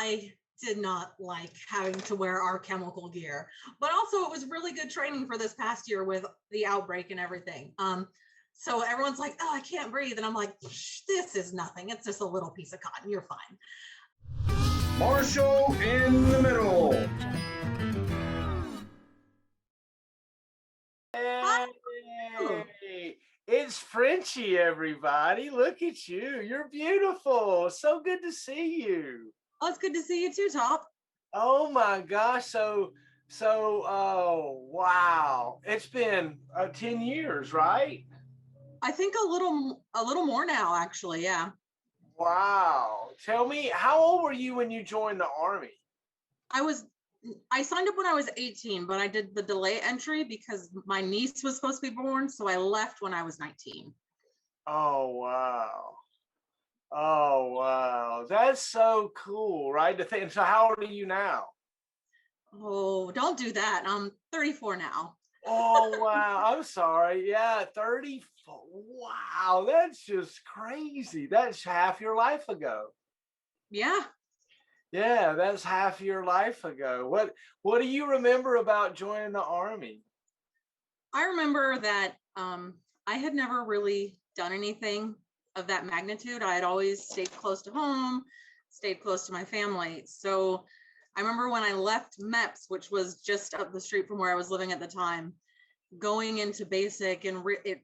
I did not like having to wear our chemical gear, but also it was really good training for this past year with the outbreak and everything. So everyone's like, oh, I can't breathe. And I'm like, this is nothing. It's just a little piece of cotton. You're fine. Marshall in the middle. Hey, it's Frenchy, everybody. Look at you. You're beautiful. So good to see you. Oh, it's good to see you too, Top. Oh my gosh. Oh, wow. It's been 10 years, right? I think a little more now, actually. Yeah. Wow. Tell me, how old were you when you joined the Army? I signed up when I was 18, but I did the delay entry because my niece was supposed to be born. So I left when I was 19. Oh, wow. Oh, wow. That's so cool, right? To think. So how old are you now? Oh, don't do that. I'm 34 now. Oh, wow. I'm sorry. Yeah, 34. Wow, that's just crazy. That's half your life ago. Yeah. Yeah, that's half your life ago. What do you remember about joining the Army? I remember that I had never really done anything of that magnitude. I had always stayed close to home, stayed close to my family. So I remember when I left MEPS, which was just up the street from where I was living at the time, going into basic, and it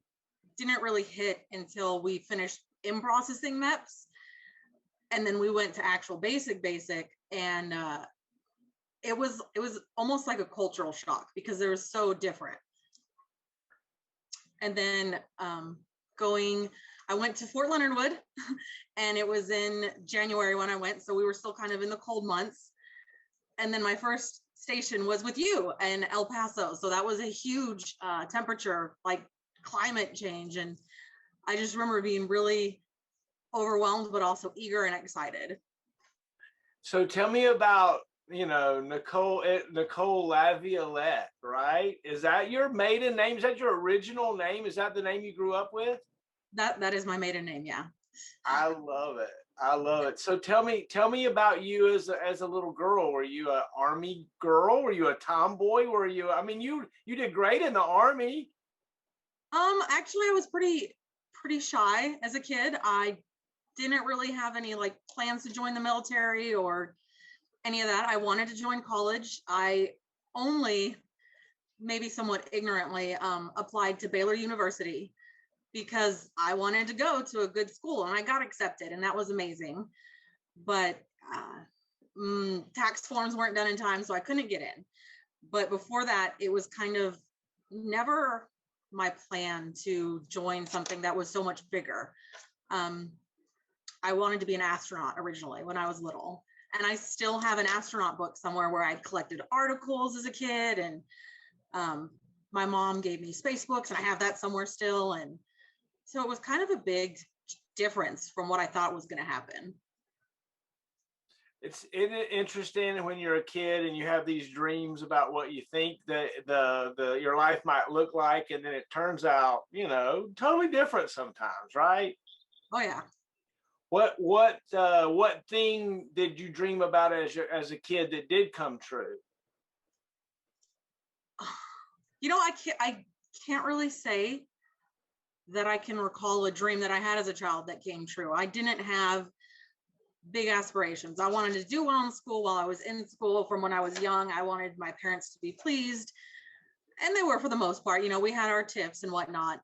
didn't really hit until we finished in processing MEPS. And then we went to actual basic, and it was almost like a cultural shock because they were so different. And then I went to Fort Leonard Wood, and it was in January when I went. So we were still kind of in the cold months. And then my first station was with you in El Paso. So that was a huge temperature, like climate change. And I just remember being really overwhelmed, but also eager and excited. So tell me about, Nicole LaViolette, right? Is that your maiden name? Is that your original name? Is that the name you grew up with? That is my maiden name. Yeah. I love it. I love it. So tell me about you as a little girl. Were you an Army girl? Were you a tomboy? Were you? I mean, you did great in the Army. Actually, I was pretty shy as a kid. I didn't really have any like plans to join the military or any of that. I wanted to join college. I only, maybe somewhat ignorantly, applied to Baylor University because I wanted to go to a good school, and I got accepted, and that was amazing. But tax forms weren't done in time, so I couldn't get in. But before that, it was kind of never my plan to join something that was so much bigger. I wanted to be an astronaut originally when I was little. And I still have an astronaut book somewhere where I collected articles as a kid. And my mom gave me space books, and I have that somewhere still. And so it was kind of a big difference from what I thought was going to happen. Isn't it interesting when you're a kid and you have these dreams about what you think that your life might look like, and then it turns out, totally different sometimes, right? Oh yeah. What thing did you dream about as a kid that did come true? I can't really say that I can recall a dream that I had as a child that came true. I didn't have big aspirations. I wanted to do well in school while I was in school. From when I was young, I wanted my parents to be pleased, and they were for the most part. We had our tips and whatnot.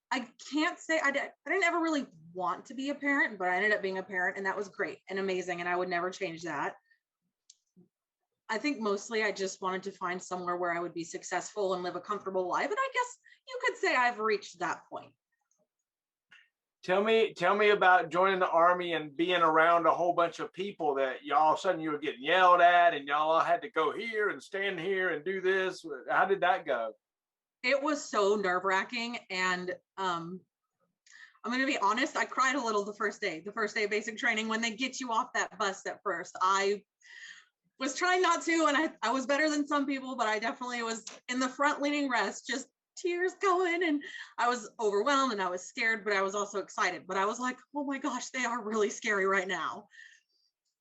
I can't say I didn't ever really want to be a parent, but I ended up being a parent, and that was great and amazing, and I would never change that. I think mostly I just wanted to find somewhere where I would be successful and live a comfortable life, and I guess you could say I've reached that point. Tell me about joining the Army and being around a whole bunch of people that y'all all of a sudden you were getting yelled at, and y'all all had to go here and stand here and do this. How did that go? It was so nerve-wracking, and I'm going to be honest, I cried a little the first day of basic training. When they get you off that bus at first, I was trying not to, and I was better than some people, but I definitely was in the front leaning rest, just tears going, and I was overwhelmed and I was scared, but I was also excited. But I was like, oh my gosh, they are really scary right now.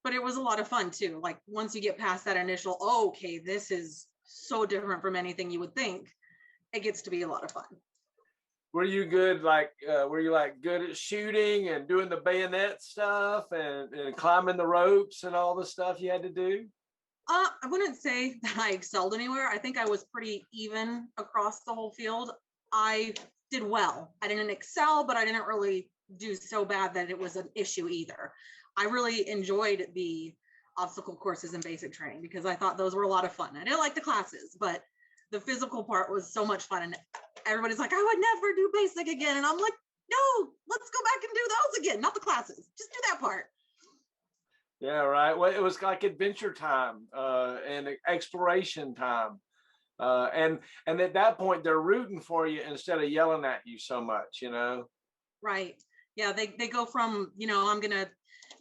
But it was a lot of fun too. Like once you get past that initial, oh, okay, this is so different from anything you would think, it gets to be a lot of fun. Were you good? Were you like good at shooting and doing the bayonet stuff and climbing the ropes and all the stuff you had to do? I wouldn't say that I excelled anywhere. I think I was pretty even across the whole field. I did well. I didn't excel, but I didn't really do so bad that it was an issue either. I really enjoyed the obstacle courses and basic training because I thought those were a lot of fun. I didn't like the classes, but the physical part was so much fun. And everybody's like, I would never do basic again. And I'm like, no, let's go back and do those again, not the classes. Just do that part. Yeah, right. Well, it was like adventure time and exploration time. And at that point, they're rooting for you instead of yelling at you so much, you know? Right. Yeah, they go from, I'm going to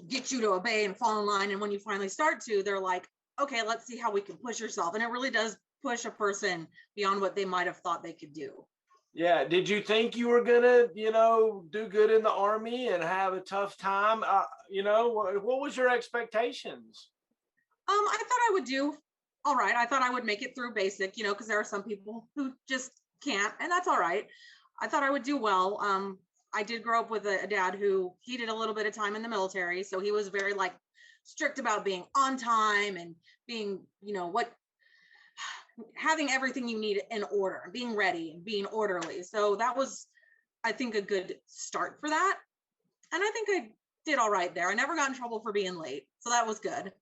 get you to obey and fall in line. And when you finally start to, they're like, okay, let's see how we can push yourself. And it really does push a person beyond what they might have thought they could do. Yeah. Did you think you were gonna, do good in the Army and have a tough time? What was your expectations? I thought I would do all right. I thought I would make it through basic, because there are some people who just can't, and that's all right. I thought I would do well. I did grow up with a dad who he did a little bit of time in the military, so he was very like strict about being on time and being, having everything you need in order, being ready and being orderly. So that was, I think, a good start for that. And I think I did all right there. I never got in trouble for being late, so that was good.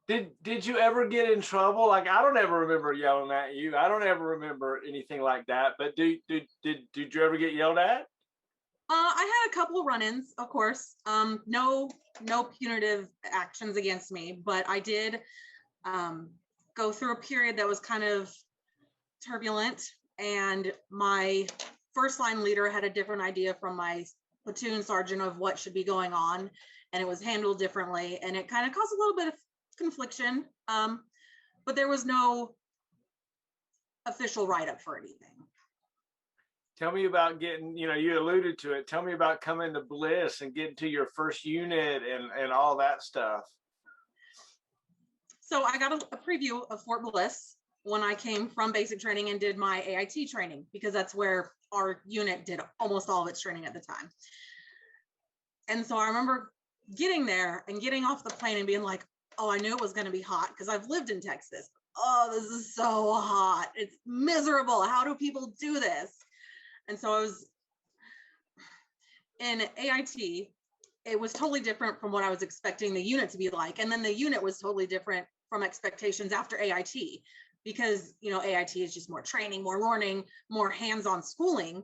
Did you ever get in trouble? Like, I don't ever remember yelling at you. I don't ever remember anything like that. But did you ever get yelled at? I had a couple of run-ins, of course. No punitive actions against me, but I did go through a period that was kind of turbulent, and my first line leader had a different idea from my platoon sergeant of what should be going on, and it was handled differently, and it kind of caused a little bit of confliction, but there was no official write-up for anything. Tell me about getting, you alluded to it. Tell me about coming to Bliss and getting to your first unit and all that stuff. So I got a preview of Fort Bliss when I came from basic training and did my AIT training, because that's where our unit did almost all of its training at the time. And so I remember getting there and getting off the plane and being like, oh, I knew it was going to be hot because I've lived in Texas. Oh, this is so hot. It's miserable. How do people do this? And so I was in AIT. It was totally different from what I was expecting the unit to be like. And then the unit was totally different from expectations after AIT, because, AIT is just more training, more learning, more hands-on schooling.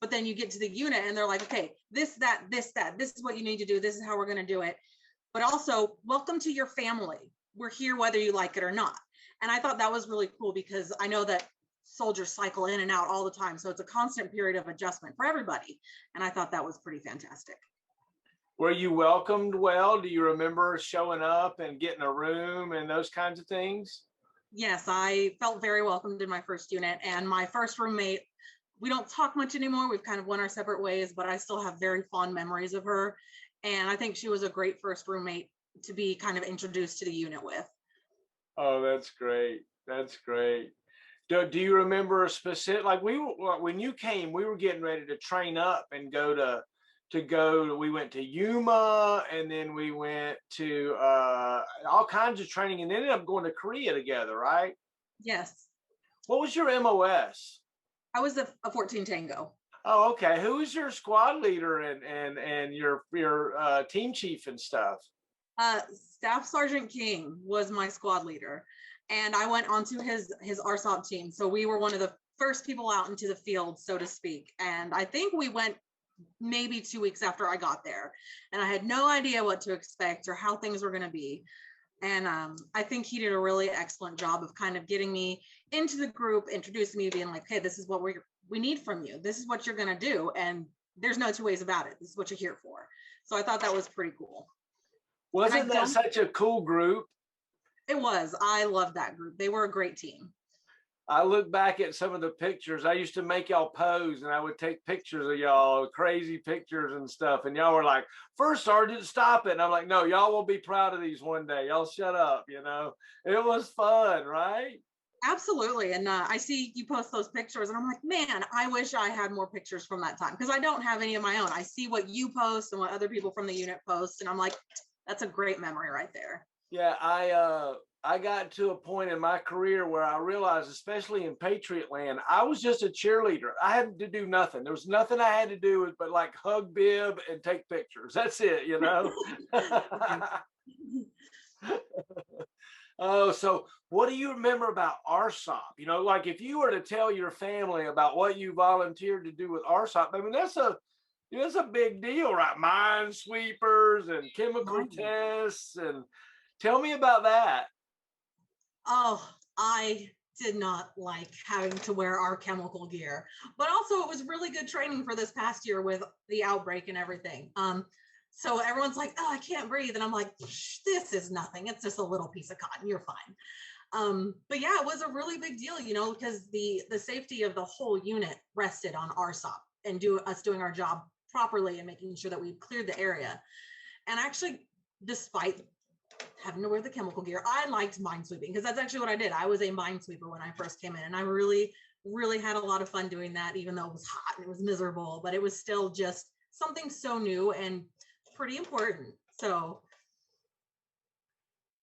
But then you get to the unit and they're like, okay, this is what you need to do. This is how we're going to do it. But also, welcome to your family. We're here whether you like it or not. And I thought that was really cool, because I know that soldiers cycle in and out all the time. So it's a constant period of adjustment for everybody. And I thought that was pretty fantastic. Were you welcomed well? Do you remember showing up and getting a room and those kinds of things? Yes, I felt very welcomed in my first unit. And my first roommate, we don't talk much anymore. We've kind of went our separate ways, but I still have very fond memories of her. And I think she was a great first roommate to be kind of introduced to the unit with. Oh, that's great. That's great. Do you remember a specific, like when you came, we were getting ready to train up and we went to Yuma, and then we went to all kinds of training, and ended up going to Korea together, right? Yes. What was your MOS? I was a 14 Tango. Oh, okay. Who was your squad leader and your team chief and stuff? Staff Sergeant King was my squad leader, and I went onto his RSOP team. So we were one of the first people out into the field, so to speak. And I think we went maybe 2 weeks after I got there, and I had no idea what to expect or how things were going to be. And I think he did a really excellent job of kind of getting me into the group, introducing me, being like, hey, this is what we need from you. This is what you're going to do. And there's no two ways about it. This is what you're here for. So I thought that was pretty cool. Wasn't that such a cool group? It was. I loved that group. They were a great team. I look back at some of the pictures. I used to make y'all pose, and I would take pictures of y'all, crazy pictures and stuff. And y'all were like, "First Sergeant, stop it!" And I'm like, "No, y'all will be proud of these one day. Y'all shut up." It was fun, right? Absolutely. And I see you post those pictures and I'm like, man, I wish I had more pictures from that time because I don't have any of my own. I see what you post and what other people from the unit post. And I'm like, that's a great memory right there. Yeah, I got to a point in my career where I realized, especially in Patriot Land, I was just a cheerleader. I had to do nothing. There was nothing I had to do but like hug bib and take pictures. That's it. Oh, so what do you remember about RSOP? Like if you were to tell your family about what you volunteered to do with RSOP, I mean, that's a big deal, right? Minesweepers and chemical Mine. tests. And tell me about that. Oh, I did not like having to wear our chemical gear, but also it was really good training for this past year with the outbreak and everything. So everyone's like, oh, I can't breathe. And I'm like, this is nothing. It's just a little piece of cotton. You're fine. But yeah, it was a really big deal, because the safety of the whole unit rested on RSOP and us doing our job properly and making sure that we cleared the area. And actually, despite having to wear the chemical gear, I liked minesweeping because that's actually what I did. I was a minesweeper when I first came in, and I really, really had a lot of fun doing that, even though it was hot and it was miserable, but it was still just something so new and pretty important. So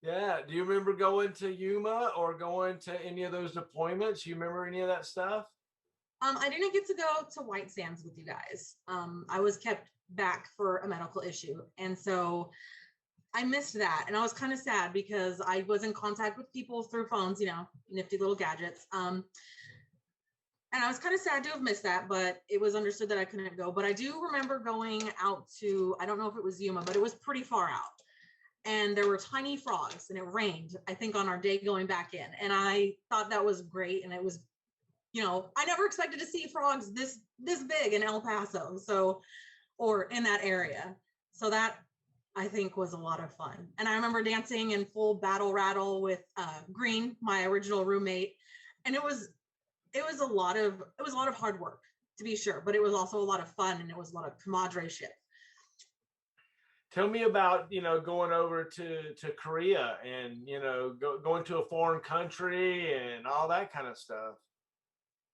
Yeah. Do you remember going to Yuma or going to any of those deployments? You remember any of that stuff? I didn't get to go to White Sands with you guys. I was kept back for a medical issue. And so I missed that. And I was kind of sad because I was in contact with people through phones, nifty little gadgets. And I was kind of sad to have missed that, but it was understood that I couldn't go. But I do remember going out to, I don't know if it was Yuma, but it was pretty far out. And there were tiny frogs and it rained, I think, on our day going back in. And I thought that was great. And it was, I never expected to see frogs this big in El Paso. So, or in that area. So that I think was a lot of fun. And I remember dancing in full battle rattle with Green, my original roommate. And it was a lot of hard work, to be sure, but it was also a lot of fun and it was a lot of camaraderie. Tell me about, going over to Korea and, going to a foreign country and all that kind of stuff.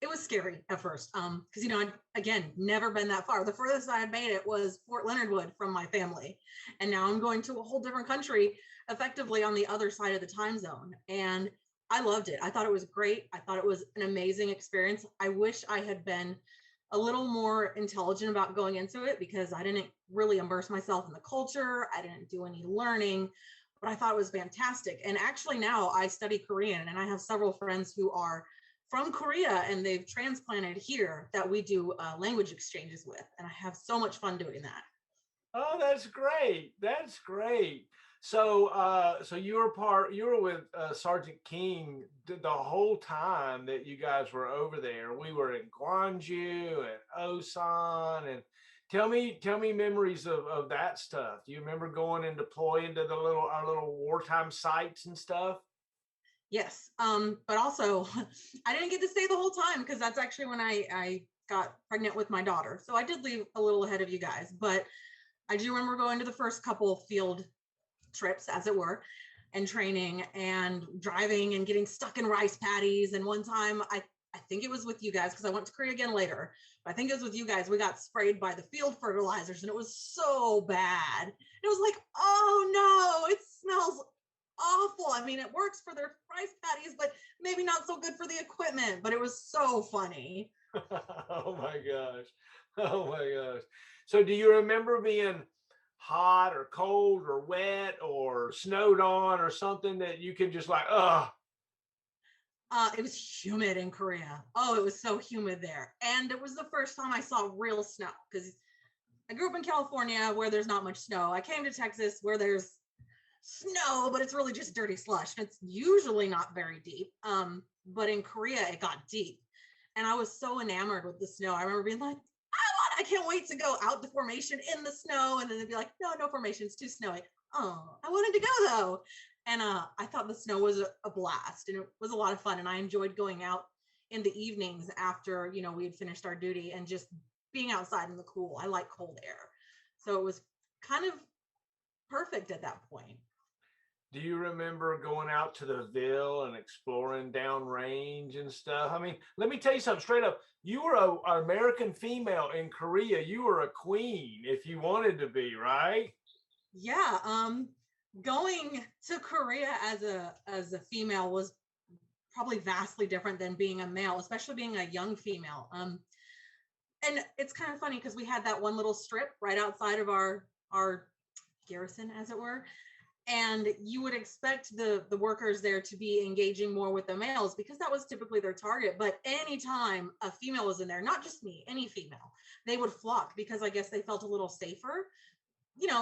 It was scary at first because I'd again never been that far. The furthest I had made it was Fort Leonard Wood from my family, and now I'm going to a whole different country, effectively on the other side of the time zone. And I loved it. I thought it was great. I thought it was an amazing experience. I wish I had been a little more intelligent about going into it because I didn't really immerse myself in the culture. I didn't do any learning, but I thought it was fantastic. And actually now I study Korean and I have several friends who are from Korea and they've transplanted here that we do language exchanges with. And I have so much fun doing that. Oh, that's great. That's great. So you were with Sergeant King the whole time that you guys were over there. We were in Gwangju and Osan, and tell me memories of that stuff. Do you remember going and deploying to our little wartime sites and stuff? Yes. But also I didn't get to stay the whole time because that's actually when I got pregnant with my daughter. So I did leave a little ahead of you guys, but I do remember going to the first couple field trips, as it were, and training and driving and getting stuck in rice paddies. And one time I think it was with you guys because I went to Korea again later, but I think it was with you guys. We got sprayed by the field fertilizers and it was so bad. It was like, oh no, it smells awful. I mean, it works for their rice patties, but maybe not so good for the equipment, but it was so funny. Oh my gosh. Oh my gosh. So do you remember being hot or cold or wet or snowed on or something that you could just like, oh, It was humid in Korea. Oh, it was so humid there. And it was the first time I saw real snow because I grew up in California where there's not much snow. I came to Texas where there's snow, but it's really just dirty slush. It's usually not very deep. But in Korea, it got deep. And I was so enamored with the snow. I remember being like, I can't wait to go out to formation in the snow. And then they'd be like, no formation, it's too snowy. Oh, I wanted to go though. And I thought the snow was a blast and it was a lot of fun. And I enjoyed going out in the evenings after, we had finished our duty and just being outside in the cool. I like cold air. So it was kind of perfect at that point. Do you remember going out to the Ville and exploring downrange and stuff? I mean, let me tell you something straight up. You were an American female in Korea. You were a queen if you wanted to be, right? Yeah. Going to Korea as a female was probably vastly different than being a male, especially being a young female. And it's kind of funny because we had that one little strip right outside of our garrison, as it were. And you would expect the workers there to be engaging more with the males because that was typically their target. But anytime a female was in there, not just me, any female, they would flock because I guess they felt a little safer,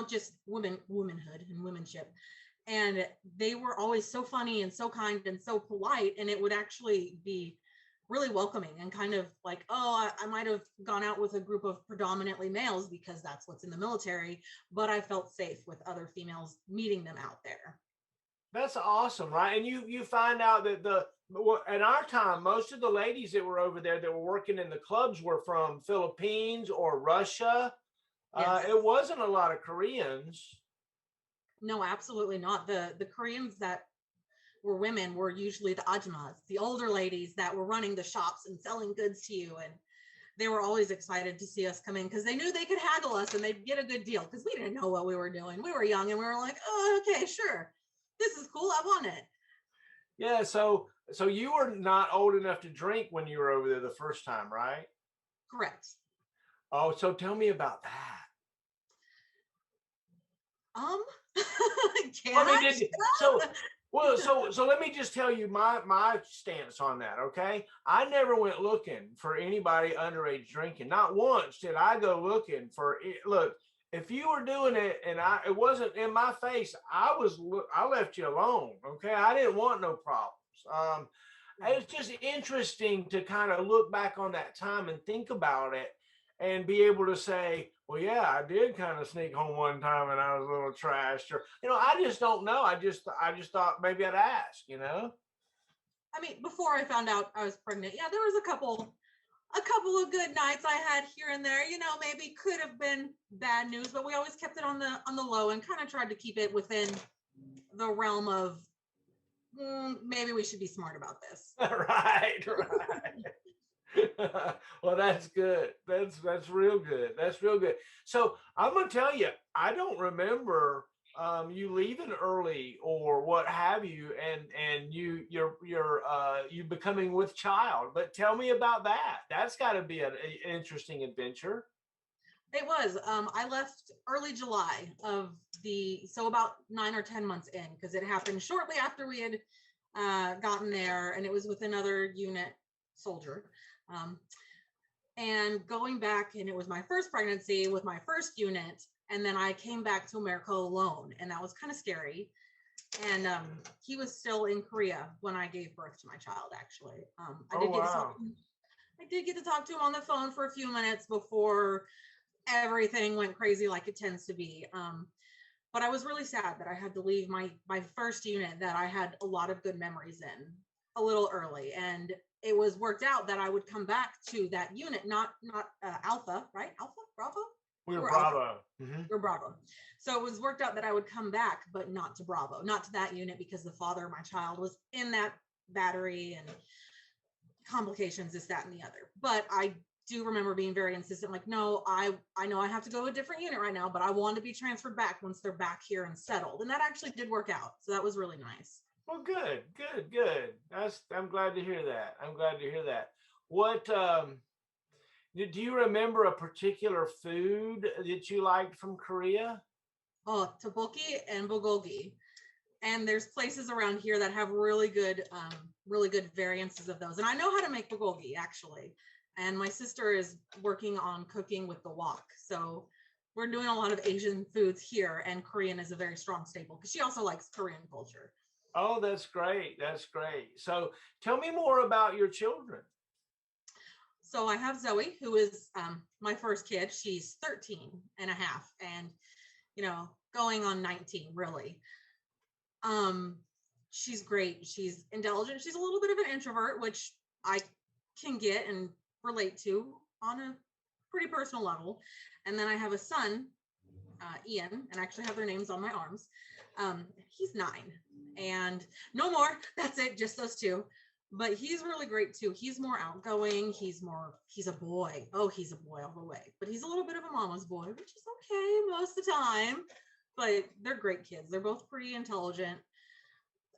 just womanhood and womanship. And they were always so funny and so kind and so polite. And it would actually be really welcoming and kind of like, oh, I might have gone out with a group of predominantly males because that's what's in the military, but I felt safe with other females meeting them out there. That's awesome, right? And you find out that at our time, most of the ladies that were over there that were working in the clubs were from Philippines or Russia. Yes. It wasn't a lot of Koreans. No, absolutely not. The Koreans that were women were usually the ajummas, the older ladies that were running the shops and selling goods to you. And they were always excited to see us come in because they knew they could haggle us and they'd get a good deal because we didn't know what we were doing. We were young and we were like, oh, okay, sure. This is cool. I want it. Yeah. So you were not old enough to drink when you were over there the first time, right? Correct. Oh, so tell me about that. So let me just tell you my stance on that, okay? I never went looking for anybody underage drinking. Not once did I go looking for it. Look, if you were doing it and it wasn't in my face, I left you alone, okay? I didn't want no problems. It's just interesting to kind of look back on that time and think about it and be able to say, well, yeah, I did kind of sneak home one time and I was a little trashed, or, I just don't know. I just thought maybe I'd ask, I mean, before I found out I was pregnant, yeah, there was a couple of good nights I had here and there, maybe could have been bad news, but we always kept it on the low and kind of tried to keep it within the realm of maybe we should be smart about this. Right. Well, that's good. That's real good. That's real good. So I'm gonna tell you, I don't remember you leaving early or what have you, and you becoming with child. But tell me about that. That's got to be an interesting adventure. It was. I left early July so about 9 or 10 months in, because it happened shortly after we had gotten there, and it was with another unit soldier. And going back, and it was my first pregnancy with my first unit, and then I came back to America alone, and that was kind of scary. And he was still in Korea when I gave birth to my child, actually. I did get to talk to him on the phone for a few minutes before everything went crazy like it tends to be. But I was really sad that I had to leave my first unit that I had a lot of good memories in a little early. And it was worked out that I would come back to that unit, not Alpha, right? Alpha, Bravo? We were Bravo. Mm-hmm. We're Bravo. So it was worked out that I would come back, but not to Bravo, not to that unit, because the father of my child was in that battery and complications, this, that, and the other. But I do remember being very insistent, like, no, I know I have to go to a different unit right now, but I want to be transferred back once they're back here and settled. And that actually did work out. So that was really nice. Well, good. I'm glad to hear that. What do you remember a particular food that you liked from Korea? Oh, tteokbokki and bulgogi. And there's places around here that have really good variances of those. And I know how to make bulgogi, actually. And my sister is working on cooking with the wok. So we're doing a lot of Asian foods here, and Korean is a very strong staple because she also likes Korean culture. Oh, that's great. So tell me more about your children. So I have Zoe, who is my first kid. She's 13 and a half and, going on 19, really. She's great. She's intelligent. She's a little bit of an introvert, which I can get and relate to on a pretty personal level. And then I have a son, Ian, and I actually have their names on my arms. He's 9 and no more. That's it, just those two. But he's really great too. He's more outgoing. He's a boy. Oh, he's a boy all the way. But he's a little bit of a mama's boy, which is okay most of the time. But they're great kids. They're both pretty intelligent.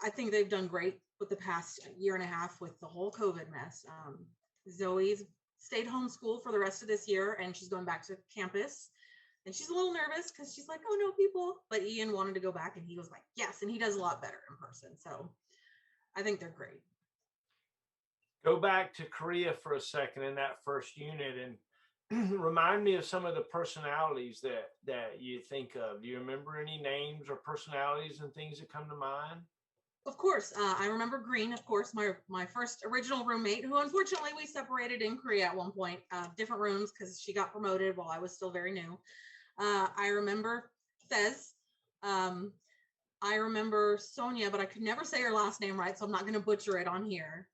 I think they've done great with the past year and a half with the whole COVID mess. Zoe's stayed homeschooled for the rest of this year and she's going back to campus. And she's a little nervous because she's like, oh, no, people. But Ian wanted to go back and he was like, yes. And he does a lot better in person. So I think they're great. Go back to Korea for a second in that first unit and remind me of some of the personalities that you think of. Do you remember any names or personalities and things that come to mind? Of course. I remember Green, of course, my first original roommate, who unfortunately we separated in Korea at one point, different rooms because she got promoted while I was still very new. I remember Fez. I remember Sonia, but I could never say her last name right, so I'm not going to butcher it on here.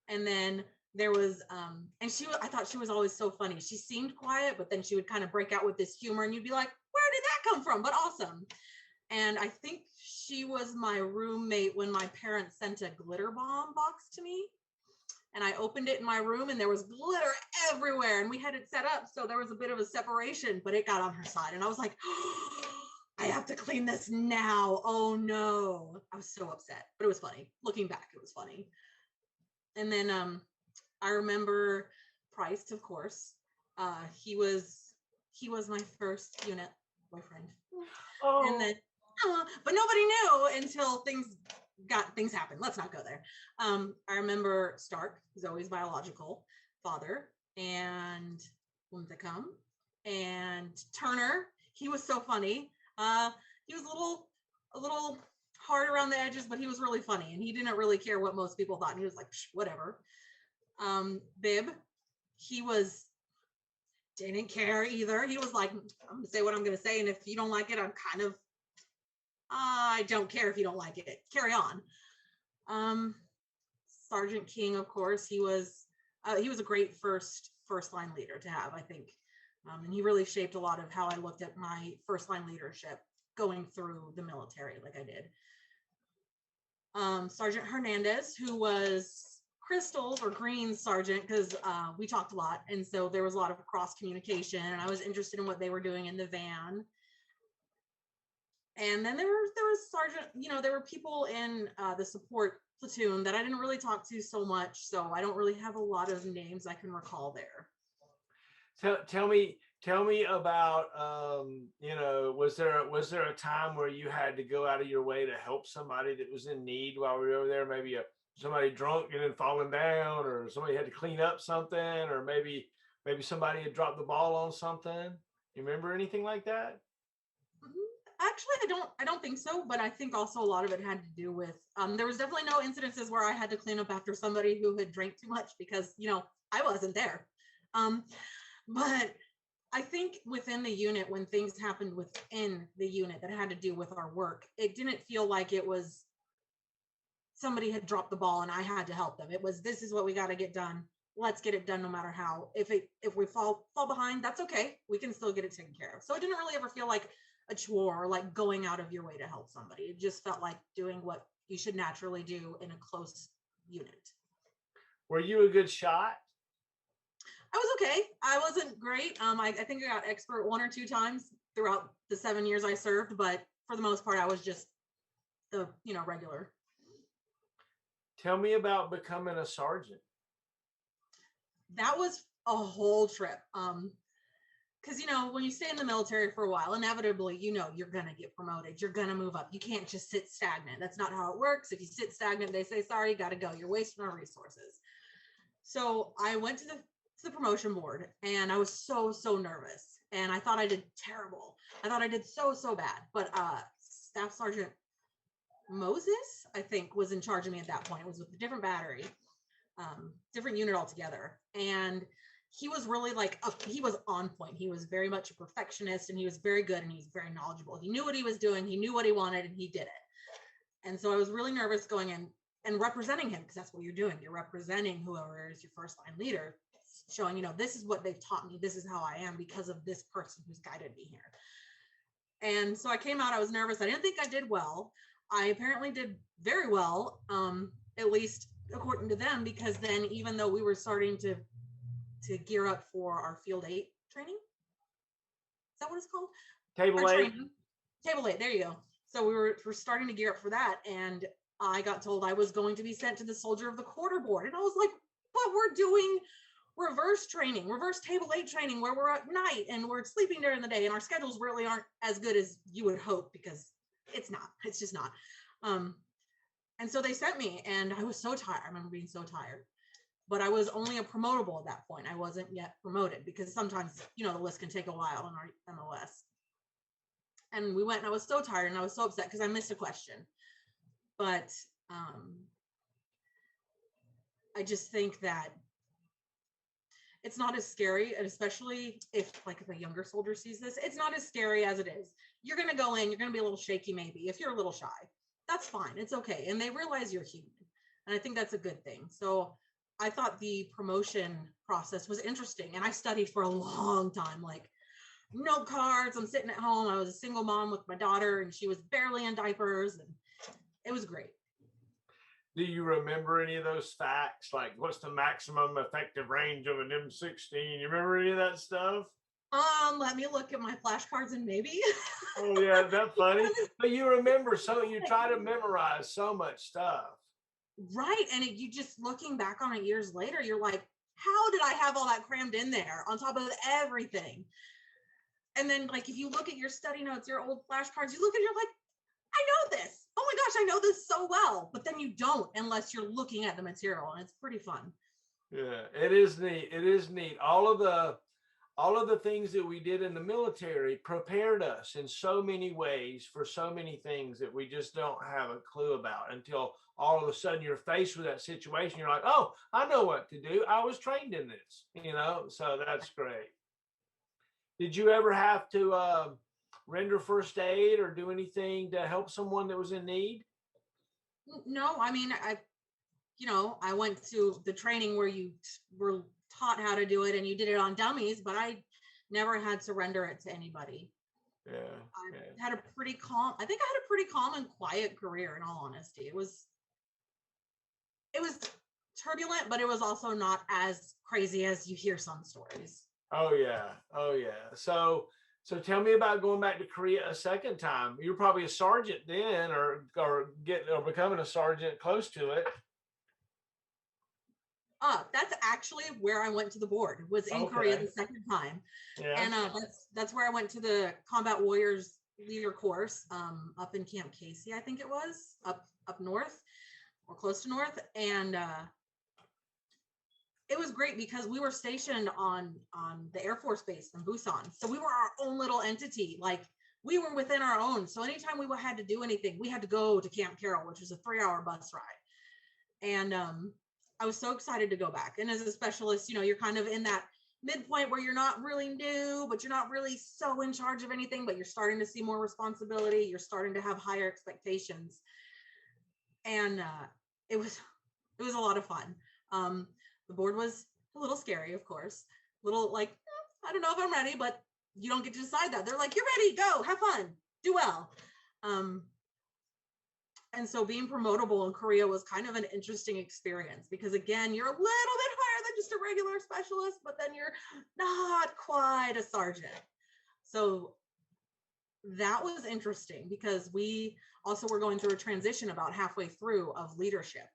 And then there was, and I thought she was always so funny. She seemed quiet, but then she would kind of break out with this humor and you'd be like, where did that come from? But awesome. And I think she was my roommate when my parents sent a glitter bomb box to me. And I opened it in my room and there was glitter everywhere. And we had it set up so there was a bit of a separation, but it got on her side. And I was like, oh, I have to clean this now. Oh no. I was so upset, but it was funny. Looking back, it was funny. And then I remember Price, of course. He was my first unit boyfriend. Oh. And then, but nobody knew until things happened. Let's not go there. I remember Stark, Zoe's biological father, and Whimsicum, and Turner. He was so funny. He was a little hard around the edges, but he was really funny and he didn't really care what most people thought. He was like, whatever. Bib, he didn't care either. He was like, I'm gonna say what I'm gonna say, and if you don't like it, I don't care if you don't like it. Carry on. Sergeant King, of course, he was a great first line leader to have, I think. And he really shaped a lot of how I looked at my first line leadership going through the military like I did. Sergeant Hernandez, who was Crystal's or Green's sergeant, because we talked a lot. And so there was a lot of cross communication and I was interested in what they were doing in the van. And then there was Sergeant, there were people in the support platoon that I didn't really talk to so much. So I don't really have a lot of names I can recall there. So tell me about, was there a time where you had to go out of your way to help somebody that was in need while we were over there? Maybe somebody drunk and then falling down, or somebody had to clean up something, or maybe somebody had dropped the ball on something. You remember anything like that? Actually, I don't think so, but I think also a lot of it had to do with, there was definitely no incidences where I had to clean up after somebody who had drank too much because, I wasn't there. But I think within the unit, when things happened within the unit that had to do with our work, it didn't feel like it was somebody had dropped the ball and I had to help them. It was, this is what we got to get done. Let's get it done no matter how. If we fall behind, that's okay. We can still get it taken care of. So it didn't really ever feel like a chore or like going out of your way to help somebody. It just felt like doing what you should naturally do in a close unit. Were you a good shot? I was okay. I wasn't great. I think I got expert 1 or 2 times throughout the 7 years I served, but for the most part, I was just the, regular. Tell me about becoming a sergeant. That was a whole trip. Because, when you stay in the military for a while, inevitably, you're going to get promoted. You're going to move up. You can't just sit stagnant. That's not how it works. If you sit stagnant, they say, sorry, you got to go. You're wasting our resources. So I went to the promotion board and I was so nervous and I thought I did terrible. I thought I did so bad. But Staff Sergeant Moses, I think, was in charge of me at that point. It was with a different battery, different unit altogether. And he was really he was on point. He was very much a perfectionist and he was very good and he was very knowledgeable. He knew what he was doing. He knew what he wanted and he did it. And so I was really nervous going in. and representing him, because that's what you're doing. You're representing whoever is your first line leader, showing, this is what they've taught me. This is how I am because of this person who's guided me here. And so I came out, I was nervous. I didn't think I did well. I apparently did very well, at least according to them, because then even though we were starting to gear up for our Field 8 training, is that what it's called? Table 8. Training. Table 8, there you go. So we're starting to gear up for that, and I got told I was going to be sent to the Soldier of the Quarter board, and I was like, but we're doing reverse training, reverse Table 8 training, where we're at night and we're sleeping during the day, and our schedules really aren't as good as you would hope, because it's just not. And so they sent me, and I was so tired. I remember being so tired, but I was only a promotable at that point. I wasn't yet promoted, because sometimes, the list can take a while in our MOS. And we went, and I was so tired, and I was so upset because I missed a question. But I just think that it's not as scary, and especially if a younger soldier sees this, it's not as scary as it is. You're going to go in, you're going to be a little shaky maybe. If you're a little shy, that's fine. It's okay. And they realize you're human. And I think that's a good thing. So I thought the promotion process was interesting. And I studied for a long time, note cards. I'm sitting at home. I was a single mom with my daughter, and she was barely in diapers, and it was great. Do you remember any of those facts? Like, what's the maximum effective range of an M16? You remember any of that stuff? Let me look at my flashcards and maybe. Oh yeah, that's funny. But you remember, so you try to memorize so much stuff. Right. And you just looking back on it years later, you're like, how did I have all that crammed in there on top of everything? And then if you look at your study notes, your old flashcards, you look at it, you're like, I know this. Oh my gosh, I know this so well. But then you don't unless you're looking at the material, and it's pretty fun. Yeah, it is neat. It is neat. All of the things that we did in the military prepared us in so many ways for so many things that we just don't have a clue about until all of a sudden you're faced with that situation. You're like, oh, I know what to do. I was trained in this, so that's great. Did you ever have to render first aid or do anything to help someone that was in need? No, I mean, I went to the training where you were taught how to do it and you did it on dummies, but I never had to render it to anybody. Yeah. I had a pretty calm and quiet career, in all honesty. It was turbulent, but it was also not as crazy as you hear some stories. Oh yeah. So tell me about going back to Korea a second time. You were probably a sergeant then, or becoming a sergeant close to it. That's actually where I went to the board, was in Korea the second time. Yeah. And that's where I went to the Combat Warriors Leader course, up in Camp Casey, I think it was, up north or close to north. And it was great because we were stationed on the Air Force Base in Busan. So we were our own little entity. We were within our own. So anytime we had to do anything, we had to go to Camp Carroll, which was a 3-hour bus ride. And I was so excited to go back. And as a specialist, you're kind of in that midpoint where you're not really new, but you're not really so in charge of anything, but you're starting to see more responsibility. You're starting to have higher expectations. And it was a lot of fun. The board was a little scary, of course, I don't know if I'm ready, but you don't get to decide that. They're like, you're ready, go, have fun, do well. And so being promotable in Korea was kind of an interesting experience because, again, you're a little bit higher than just a regular specialist, but then you're not quite a sergeant. So that was interesting because we also were going through a transition about halfway through of leadership,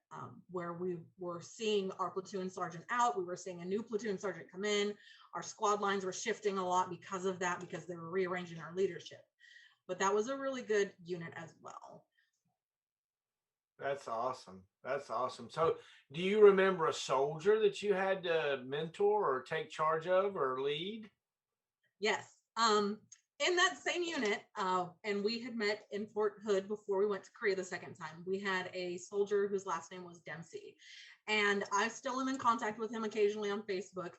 where we were seeing our platoon sergeant out. We were seeing a new platoon sergeant come in. Our squad lines were shifting a lot because of that, because they were rearranging our leadership. But that was a really good unit as well. That's awesome. That's awesome. So do you remember a soldier that you had to mentor or take charge of or lead? Yes. In that same unit, and we had met in Fort Hood before we went to Korea the second time, we had a soldier whose last name was Dempsey. And I still am in contact with him occasionally on Facebook,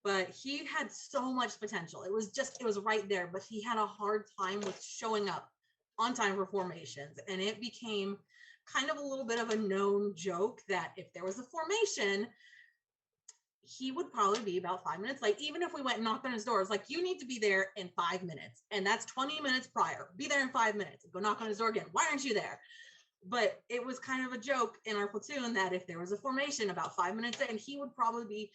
but he had so much potential. It was right there, but he had a hard time with showing up on time for formations. And it became kind of a little bit of a known joke that if there was a formation, he would probably be about 5 minutes late. Even if we went and knocked on his door, it's like, you need to be there in 5 minutes. And that's 20 minutes prior. Be there in 5 minutes. Go knock on his door again. Why aren't you there? But it was kind of a joke in our platoon that if there was a formation about 5 minutes in, he would probably be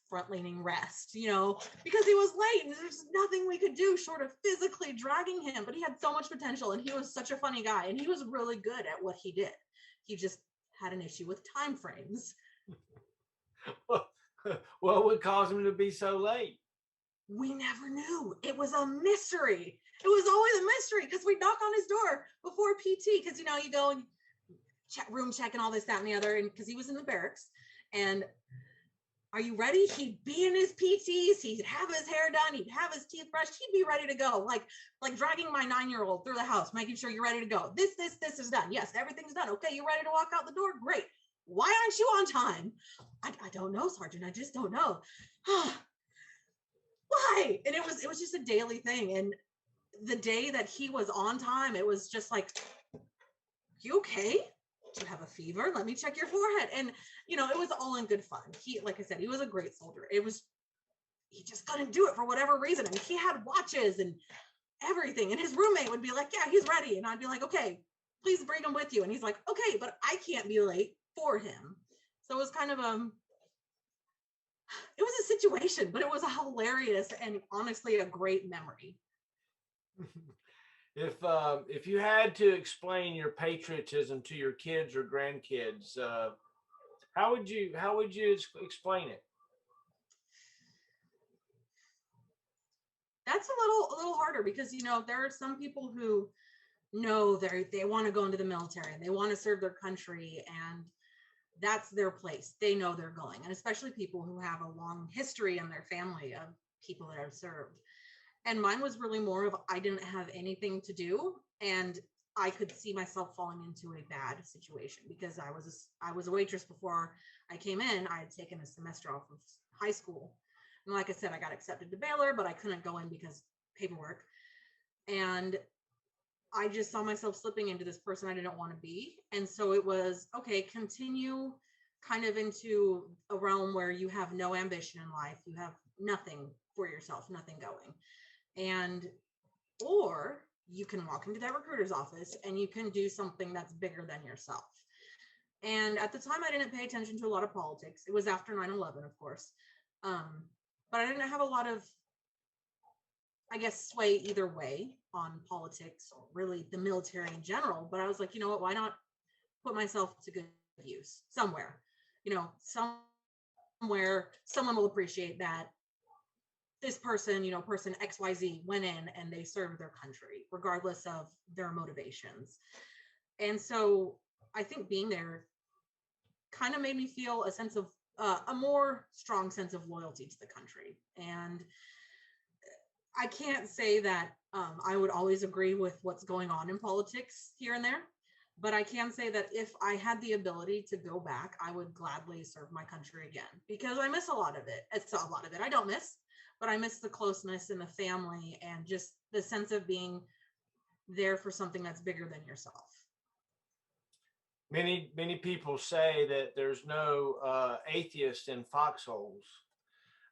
front leaning rest, you know, because he was late and there's nothing we could do short of physically dragging him. But he had so much potential and he was such a funny guy and he was really good at what he did. He just had an issue with time frames. What would cause him to be so late? We never knew. It was a mystery. It was always a mystery because we'd knock on his door before PT because, you know, you go and check, room check and all this, that, and the other. And because he was in the barracks. And are you ready? He'd be in his PTs. He'd have his hair done. He'd have his teeth brushed. He'd be ready to go. Like dragging my 9-year-old through the house, making sure you're ready to go. This is done. Yes, everything's done. Okay, you ready to walk out the door? Great. Why aren't you on time? I don't know, Sergeant. I just don't know. Why? And it was just a daily thing. And the day that he was on time, it was just like, you okay? Do you have a fever? Let me check your forehead. And, you know, it was all in good fun. He, like I said, he was a great soldier. He just couldn't do it for whatever reason. And he had watches and everything. And his roommate would be like, yeah, he's ready. And I'd be like, okay, please bring him with you. And he's like, okay, but I can't be late for him. So it was kind of it was a situation, but it was a hilarious and honestly a great memory. If you had to explain your patriotism to your kids or grandkids, how would you explain it? That's a little harder because, you know, there are some people who know they want to go into the military and they want to serve their country and that's their place. They know they're going, and especially people who have a long history in their family of people that have served. And mine was really more of I didn't have anything to do and I could see myself falling into a bad situation because I was a waitress before I came in. I had taken a semester off of high school. And like I said, I got accepted to Baylor, but I couldn't go in because paperwork. And I just saw myself slipping into this person I didn't want to be. And so it was, okay, continue kind of into a realm where you have no ambition in life. You have nothing for yourself, nothing going. And, or you can walk into that recruiter's office and you can do something that's bigger than yourself. And at the time, I didn't pay attention to a lot of politics. It was after 9/11, of course. But I didn't have a lot of, I guess, sway either way on politics or really the military in general. But I was like, you know what, why not put myself to good use somewhere? You know, somewhere someone will appreciate that this person, you know, person XYZ went in and they served their country, regardless of their motivations. And so I think being there kind of made me feel a sense of a more strong sense of loyalty to the country. And I can't say that I would always agree with what's going on in politics here and there, but I can say that if I had the ability to go back, I would gladly serve my country again because I miss a lot of it. It's a lot of it I don't miss, but I miss the closeness and the family and just the sense of being there for something that's bigger than yourself. Many people say that there's no atheist in foxholes.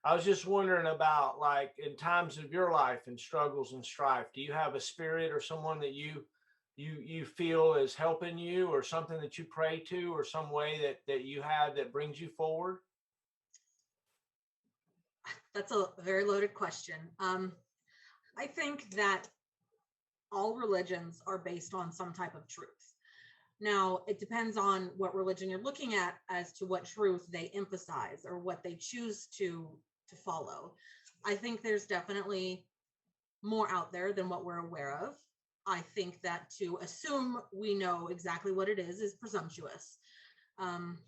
I was just wondering about, like, in times of your life and struggles and strife, do you have a spirit or someone that you feel is helping you, or something that you pray to, or some way that you have that brings you forward? That's a very loaded question. I think that all religions are based on some type of truth. Now, it depends on what religion you're looking at as to what truth they emphasize or what they choose to follow. I think there's definitely more out there than what we're aware of. I think that to assume we know exactly what it is presumptuous. And,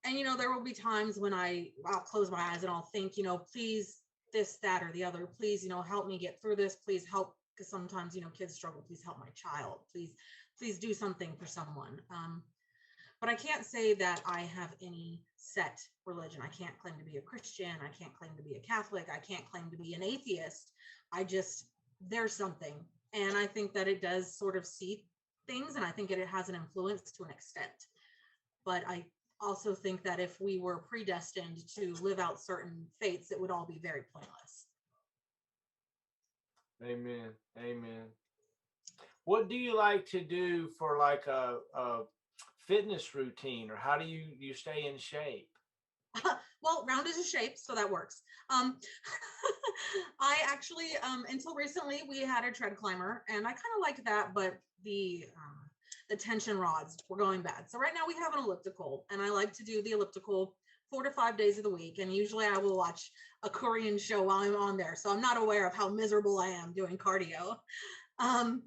you know, there will be times when I'll close my eyes and I'll think, you know, please, this, that, or the other, please, you know, help me get through this. Please help, because sometimes, you know, kids struggle. Please help my child. Please do something for someone. But I can't say that I have any set religion. I can't claim to be a Christian. I can't claim to be a Catholic. I can't claim to be an atheist. There's something And I think that it does sort of see things, and I think it has an influence to an extent. But I also think that if we were predestined to live out certain fates, it would all be very pointless. Amen. Amen. What do you like to do for like a fitness routine, or how do you stay in shape? Well, round is a shape, so that works. Um, I actually, until recently, we had a tread climber, and I kind of liked that, but the tension rods were going bad. So right now we have an elliptical, and I like to do the elliptical 4 to 5 days of the week. And usually I will watch a Korean show while I'm on there, so I'm not aware of how miserable I am doing cardio. Um,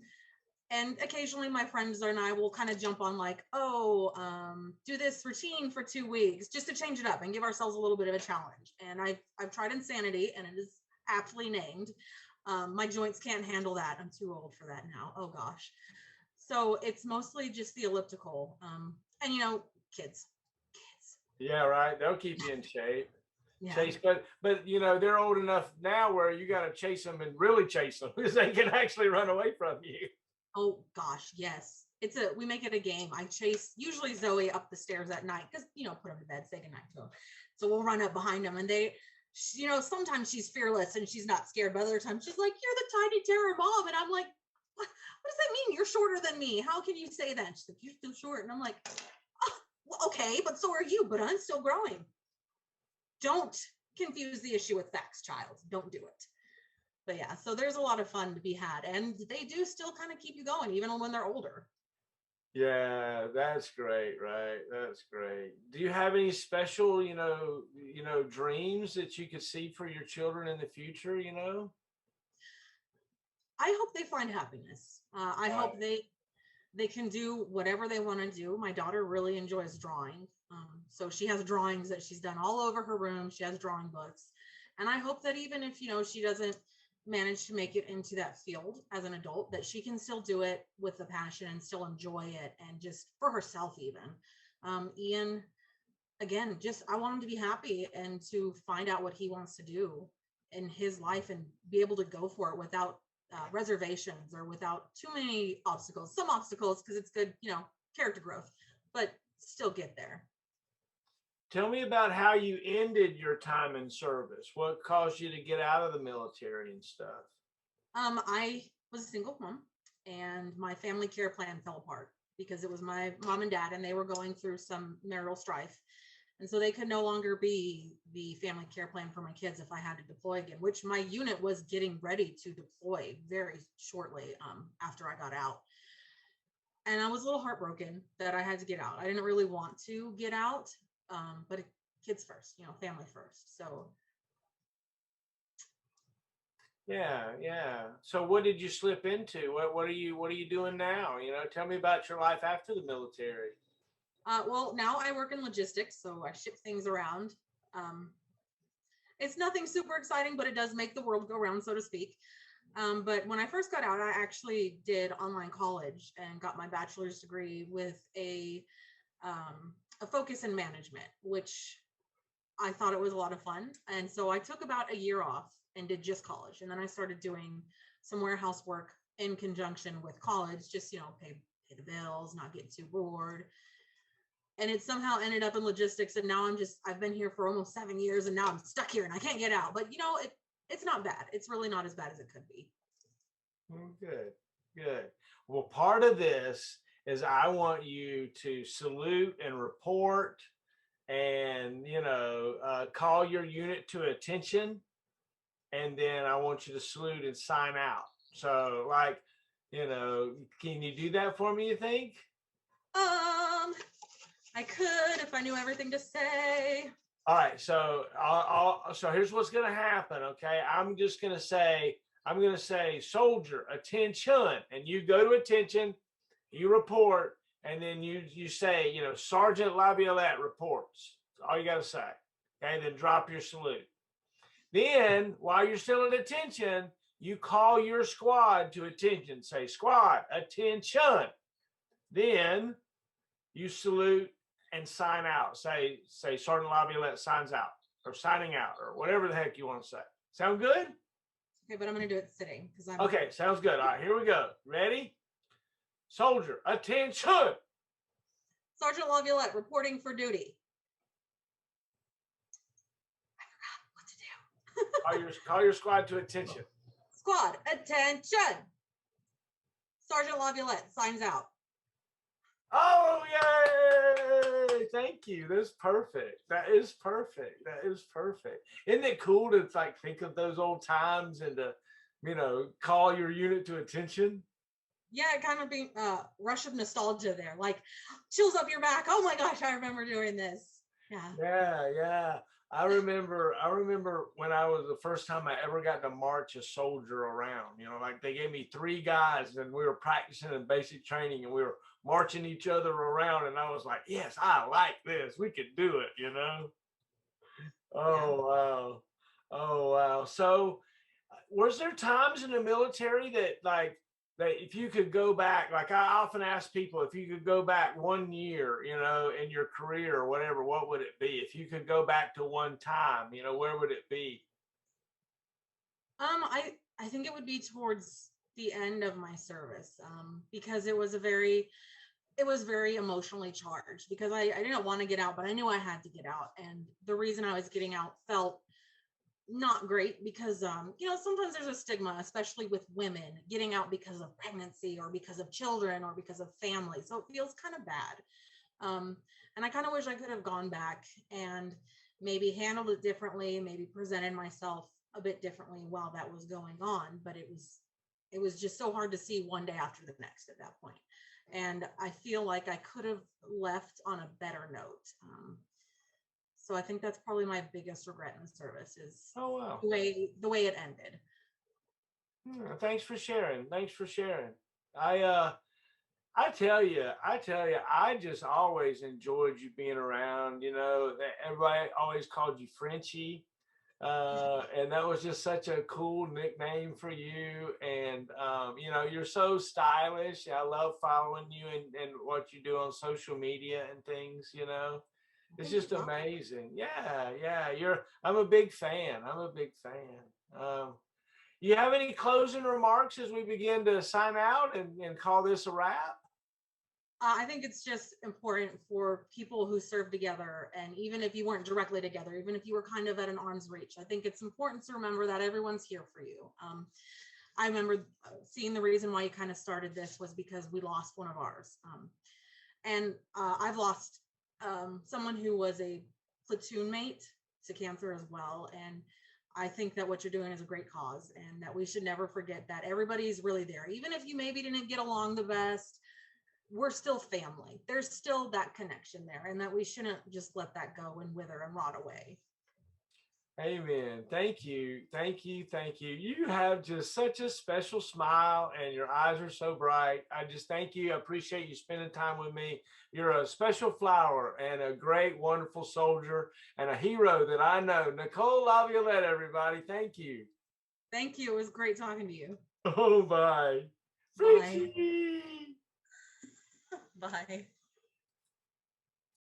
and occasionally my friends and I will kind of jump on like, do this routine for 2 weeks just to change it up and give ourselves a little bit of a challenge. And I've tried Insanity, and it is aptly named. My joints can't handle that. I'm too old for that now. Oh gosh. So it's mostly just the elliptical. And kids. Yeah, right. They'll keep you in shape. Yeah. Chase, but they're old enough now where you got to chase them and really chase them because they can actually run away from you. Oh gosh, yes. We make it a game. I chase usually Zoe up the stairs at night because, put them to bed, say goodnight to them. So we'll run up behind them, and sometimes she's fearless and she's not scared, but other times she's like, "You're the tiny terror mom." And I'm like, what does that mean? You're shorter than me. How can you say that? She's like, "You're still short." And I'm like, oh, well, okay, but so are you, but I'm still growing. Don't confuse the issue with facts, child. Don't do it. But yeah, so there's a lot of fun to be had, and they do still kind of keep you going even when they're older. Yeah, that's great, right? That's great. Do you have any special, dreams that you could see for your children in the future, I hope they find happiness. I Right. hope they can do whatever they want to do. My daughter really enjoys drawing. So she has drawings that she's done all over her room. She has drawing books. And I hope that even if, she doesn't manage to make it into that field as an adult, that she can still do it with a passion and still enjoy it, and just for herself even. Ian, again, just I want him to be happy and to find out what he wants to do in his life and be able to go for it without reservations or without too many obstacles. Some obstacles because it's good, character growth, but still get there. Tell me about how you ended your time in service. What caused you to get out of the military and stuff? I was a single mom, and my family care plan fell apart because it was my mom and dad, and they were going through some marital strife. And so they could no longer be the family care plan for my kids if I had to deploy again, which my unit was getting ready to deploy very shortly after I got out. And I was a little heartbroken that I had to get out. I didn't really want to get out, but kids first, family first. So yeah. So what did you slip into? What are you doing now? Tell me about your life after the military. well, now I work in logistics, so I ship things around. It's nothing super exciting, but it does make the world go round, so to speak. But when I first got out, I actually did online college and got my bachelor's degree with a focus in management, which I thought it was a lot of fun. And so I took about a year off and did just college. And then I started doing some warehouse work in conjunction with college, just, pay the bills, not get too bored. And it somehow ended up in logistics. And now I've been here for almost 7 years, and now I'm stuck here and I can't get out. But, it's not bad. It's really not as bad as it could be. Good. Well, part of this is I want you to salute and report and, call your unit to attention. And then I want you to salute and sign out. So can you do that for me, you think? I could if I knew everything to say. All right. So so here's what's going to happen. Okay. I'm going to say, soldier, attention. And you go to attention, you report, and then you say, Sergeant LaViolette reports. That's all you got to say. Okay. Then drop your salute. Then, while you're still at attention, you call your squad to attention. Say, squad, attention. Then you salute and sign out. Say Sergeant LaViolette signs out, or signing out, or whatever the heck you want to say. Sound good? Okay, but I'm going to do it sitting because I'm Okay, sounds good. All right, here we go. Ready? Soldier, attention. Sergeant LaViolette reporting for duty. I forgot what to do. Call your squad to attention. Squad, attention. Sergeant LaViolette signs out. Oh, yay! Thank you. That's perfect. That is perfect. That is perfect. Isn't it cool to like think of those old times and to, call your unit to attention? Yeah, it kind of be rush of nostalgia there, like chills up your back. Oh my gosh, I remember doing this. Yeah. Yeah. I remember when I was the first time I ever got to march a soldier around, like they gave me 3 guys and we were practicing in basic training and we were marching each other around. And I was like, yes, I like this. We could do it. Oh, Yeah. wow. Oh, wow. So was there times in the military that if you could go back, like I often ask people, if you could go back 1 year, in your career or whatever, what would it be? If you could go back to one time, where would it be? I think it would be towards the end of my service, because it was very emotionally charged because I didn't want to get out, but I knew I had to get out. And the reason I was getting out felt not great because sometimes there's a stigma, especially with women getting out because of pregnancy or because of children or because of family, so it feels kind of bad. And I kind of wish I could have gone back and maybe handled it differently, maybe presented myself a bit differently while that was going on, but it was just so hard to see one day after the next at that point. And I feel like I could have left on a better note. So I think that's probably my biggest regret in the service is Oh, wow. the way it ended. Thanks for sharing. I tell you, I just always enjoyed you being around. Everybody always called you Frenchy. And that was just such a cool nickname for you. And, you're so stylish. I love following you and what you do on social media and things, it's just amazing. Yeah. I'm a big fan. You have any closing remarks as we begin to sign out and call this a wrap? I think it's just important for people who serve together, and even if you weren't directly together, even if you were kind of at an arm's reach, I think it's important to remember that everyone's here for you. I remember seeing the reason why you kind of started this was because we lost one of ours. And I've lost someone who was a platoon mate to cancer as well. And I think that what you're doing is a great cause, and that we should never forget that everybody's really there. Even if you maybe didn't get along the best, we're still family. There's still that connection there, and that we shouldn't just let that go and wither and rot away. Amen. Thank you. You have just such a special smile and your eyes are so bright. I just thank you. I appreciate you spending time with me. You're a special flower and a great, wonderful soldier and a hero that I know. Nicole LaViolette, everybody. Thank you. Thank you. It was great talking to you. Oh, bye. Bye. Bye.